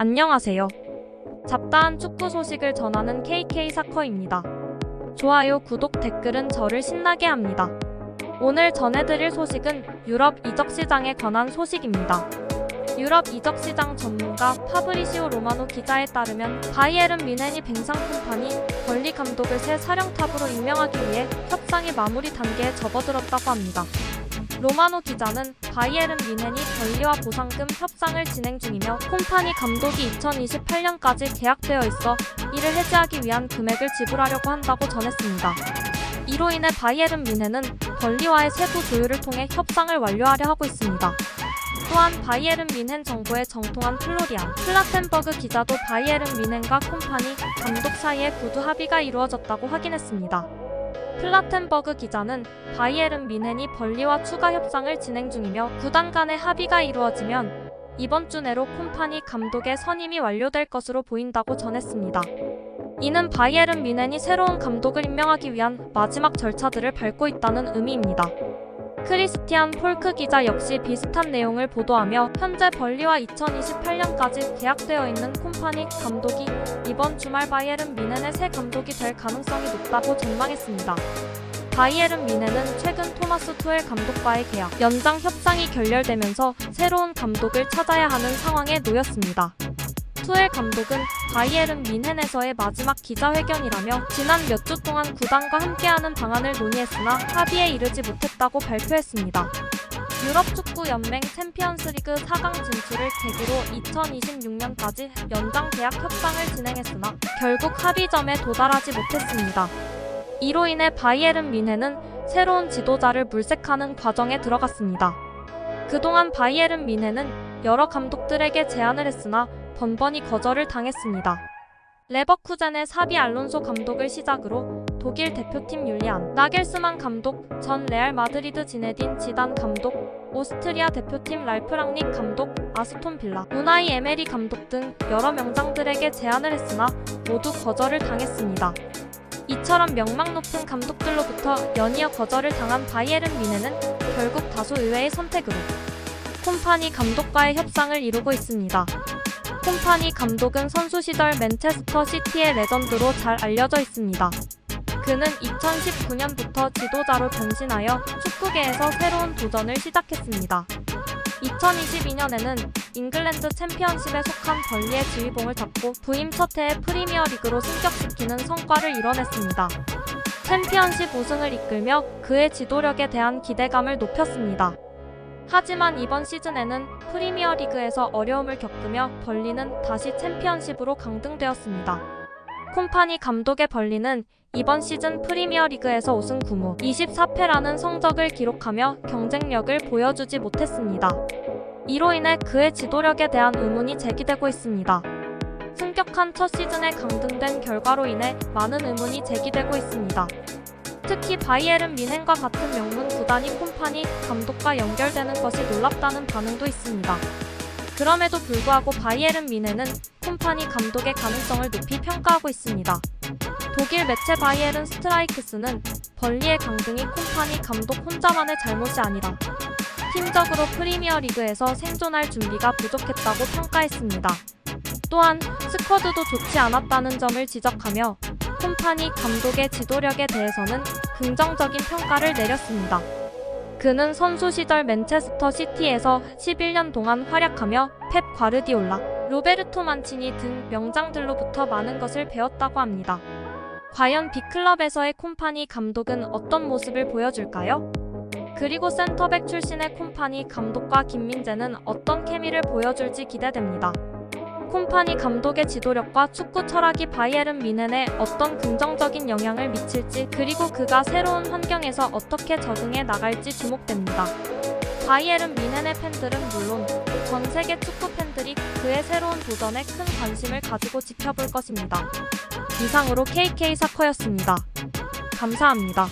안녕하세요. 잡다한 축구 소식을 전하는 KK사커입니다. 좋아요, 구독, 댓글은 저를 신나게 합니다. 오늘 전해드릴 소식은 유럽 이적 시장에 관한 소식입니다. 유럽 이적 시장 전문가 파브리시오 로마노 기자에 따르면 바이에른 뮌헨이 뱅상 콤파니 벌리 감독을 새 사령탑으로 임명하기 위해 협상이 마무리 단계에 접어들었다고 합니다. 로마노 기자는 바이에른 뮌헨이 벌리와 보상금 협상을 진행 중이며 콤파니 감독이 2028년까지 계약되어 있어 이를 해지하기 위한 금액을 지불하려고 한다고 전했습니다. 이로 인해 바이에른 뮌헨은 벌리와의 세부 조율을 통해 협상을 완료하려 하고 있습니다. 또한 바이에른 뮌헨 정보에 정통한 플로리안 플라텐버그 기자도 바이에른 뮌헨과 콤파니 감독 사이에 구두 합의가 이루어졌다고 확인했습니다. 플라텐버그 기자는 바이에른 뮌헨이 벌리와 추가 협상을 진행 중이며 구단 간의 합의가 이루어지면 이번 주 내로 콤파니 감독의 선임이 완료될 것으로 보인다고 전했습니다. 이는 바이에른 뮌헨이 새로운 감독을 임명하기 위한 마지막 절차들을 밟고 있다는 의미입니다. 크리스티안 폴크 기자 역시 비슷한 내용을 보도하며 현재 벌리와 2028년까지 계약되어 있는 콤파니 감독이 이번 주말 바이에른 뮌헨의 새 감독이 될 가능성이 높다고 전망했습니다. 바이에른 뮌헨은 최근 토마스 투엘 감독과의 계약 연장 협상이 결렬되면서 새로운 감독을 찾아야 하는 상황에 놓였습니다. 투엘 감독은 바이에른 뮌헨에서의 마지막 기자회견이라며 지난 몇 주 동안 구단과 함께하는 방안을 논의했으나 합의에 이르지 못했다고 발표했습니다. 유럽축구연맹 챔피언스리그 4강 진출을 계기로 2026년까지 연장 계약 협상을 진행했으나 결국 합의점에 도달하지 못했습니다. 이로 인해 바이에른 뮌헨은 새로운 지도자를 물색하는 과정에 들어갔습니다. 그동안 바이에른 뮌헨은 여러 감독들에게 제안을 했으나 번번이 거절을 당했습니다. 레버쿠젠의 사비 알론소 감독을 시작으로 독일 대표팀 율리안 나겔스만 감독, 전 레알 마드리드 지네딘 지단 감독, 오스트리아 대표팀 랄프 랑닉 감독, 아스톤 빌라 우나이 에메리 감독 등 여러 명장들에게 제안을 했으나 모두 거절을 당했습니다. 이처럼 명망 높은 감독들로부터 연이어 거절을 당한 바이에른 뮌헨은 결국 다소 의외의 선택으로 콤파니 감독과의 협상을 이루고 있습니다. 콤파니 감독은 선수 시절 맨체스터 시티의 레전드로 잘 알려져 있습니다. 그는 2019년부터 지도자로 변신하여 축구계에서 새로운 도전을 시작했습니다. 2022년에는 잉글랜드 챔피언십에 속한 벌리의 지휘봉을 잡고 부임 첫 해에 프리미어리그로 승격시키는 성과를 이뤄냈습니다. 챔피언십 우승을 이끌며 그의 지도력에 대한 기대감을 높였습니다. 하지만 이번 시즌에는 프리미어리그에서 어려움을 겪으며 벌리는 다시 챔피언십으로 강등되었습니다. 콤파니 감독의 벌리는 이번 시즌 프리미어리그에서 우승 9무 24패라는 성적을 기록하며 경쟁력을 보여주지 못했습니다. 이로 인해 그의 지도력에 대한 의문이 제기되고 있습니다. 승격한 첫 시즌에 강등된 결과로 인해 많은 의문이 제기되고 있습니다. 특히 바이에른 뮌헨과 같은 명문 구단이 콤파니 감독과 연결되는 것이 놀랍다는 반응도 있습니다. 그럼에도 불구하고 바이에른 뮌헨은 콤파니 감독의 가능성을 높이 평가하고 있습니다. 독일 매체 바이에른 스트라이크스는 벌리의 강등이 콤파니 감독 혼자만의 잘못이 아니라 팀적으로 프리미어리그에서 생존할 준비가 부족했다고 평가했습니다. 또한 스쿼드도 좋지 않았다는 점을 지적하며 콤파니 감독의 지도력에 대해서는 긍정적인 평가를 내렸습니다. 그는 선수 시절 맨체스터 시티에서 11년 동안 활약하며 펩 과르디올라, 로베르토 만치니 등 명장들로부터 많은 것을 배웠다고 합니다. 과연 빅클럽에서의 콤파니 감독은 어떤 모습을 보여줄까요? 그리고 센터백 출신의 콤파니 감독과 김민재는 어떤 케미를 보여줄지 기대됩니다. 콤파니 감독의 지도력과 축구 철학이 바이에른 뮌헨에 어떤 긍정적인 영향을 미칠지 그리고 그가 새로운 환경에서 어떻게 적응해 나갈지 주목됩니다. 바이에른 뮌헨의 팬들은 물론 전 세계 축구 팬들이 그의 새로운 도전에 큰 관심을 가지고 지켜볼 것입니다. 이상으로 KK사커였습니다. 감사합니다.